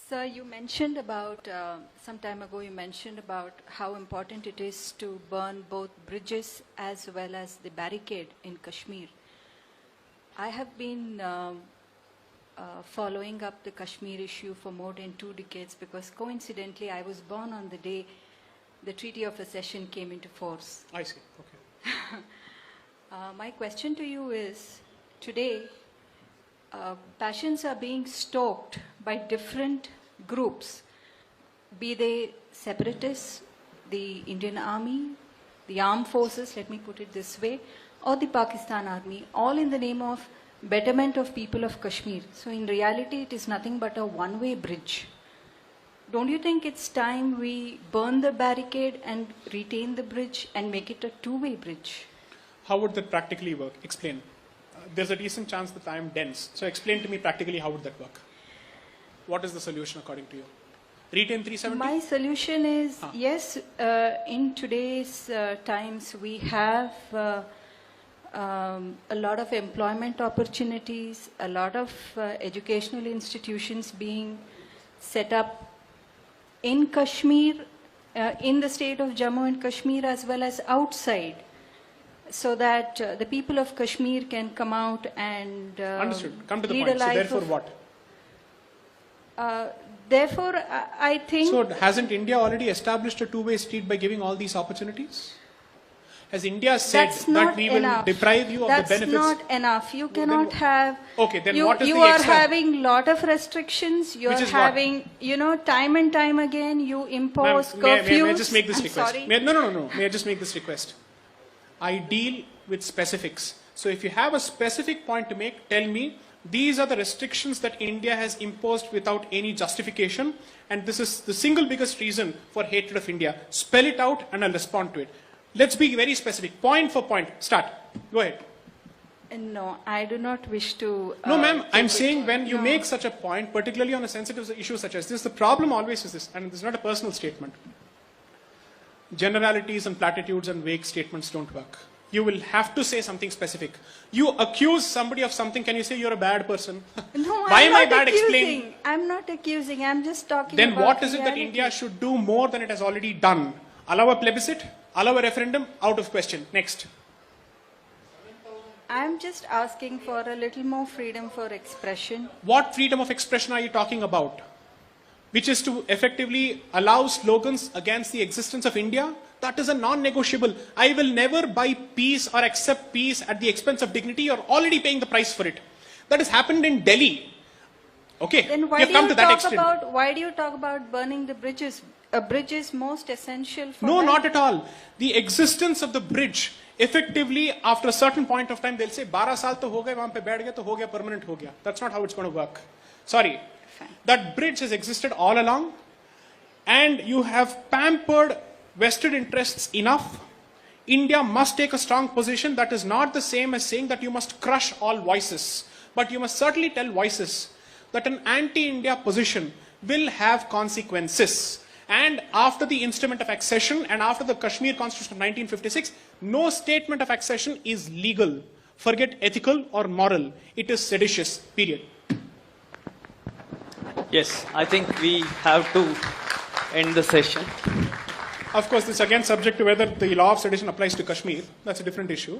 Sir, you mentioned about, some time ago, you mentioned about how important it is to burn both bridges as well as the barricade in Kashmir. I have been following up the Kashmir issue for more than 2 decades because coincidentally I was born on the day the Treaty of Accession came into force. I see, okay. My question to you is, today, passions are being stoked by different groups, be they separatists, the Indian Army, the armed forces, let me put it this way, or the Pakistan Army, all in the name of betterment of people of Kashmir. So in reality, it is nothing but a one-way bridge. Don't you think it's time we burn the barricade and retain the bridge and make it a two-way bridge? How would that practically work? Explain. There's a decent chance that I am dense. So explain to me practically how would that work? What is the solution according to you? Retain 370? My solution is, yes, in today's times we have a lot of employment opportunities, a lot of educational institutions being set up in Kashmir, in the state of Jammu and Kashmir as well as outside, so that the people of Kashmir can come out and Understood. Come to the lead point. a life. So therefore what? Therefore, I think... So hasn't India already established a two-way street by giving all these opportunities? Has India said that we will deprive you of the benefits? That's not enough. You cannot have... Okay, then you, what is you the are extra? having lot of restrictions. You are having, you know, time and time again you impose curfews. May I just make this request? Sorry. No. May I just make this request? I deal with specifics. So if you have a specific point to make, tell me, these are the restrictions that India has imposed without any justification, and this is the single biggest reason for hatred of India. Spell it out and I'll respond to it. Let's be very specific, point for point. Start. Go ahead. No, I do not wish to... No, ma'am, I'm saying when you make such a point, particularly on a sensitive issue such as this, the problem always is this, and this is not a personal statement. Generalities and platitudes and vague statements don't work. You will have to say something specific. You accuse somebody of something, can you say you're a bad person? No, Why I'm am I not bad? accusing. Explain. I'm not accusing. I'm just talking Then about what is it that reality. India should do more than it has already done? Allow a plebiscite? Allow a referendum? Out of question. Next. I'm just asking for a little more freedom for expression. What freedom of expression are you talking about? Which is to effectively allow slogans against the existence of India? That is a non-negotiable. I will never buy peace or accept peace at the expense of dignity. You're already paying the price for it. That has happened in Delhi. Okay, Then why do you talk about burning the bridges? A bridge is most essential for No, life. not at all. The existence of the bridge, effectively, after a certain point of time, they'll say, 12 saal to ho gaye, wahan pe baith gaye, to ho gaya, permanent ho gaya. That's not how it's going to work. Sorry. Fine. That bridge has existed all along, and you have pampered vested interests enough. India must take a strong position. That is not the same as saying that you must crush all voices. But you must certainly tell voices that an anti-India position will have consequences. And after the instrument of accession and after the Kashmir Constitution of 1956, no statement of accession is legal. Forget ethical or moral. It is seditious, period. Yes, I think we have to end the session. Of course, this is again subject to whether the law of sedition applies to Kashmir. That's a different issue.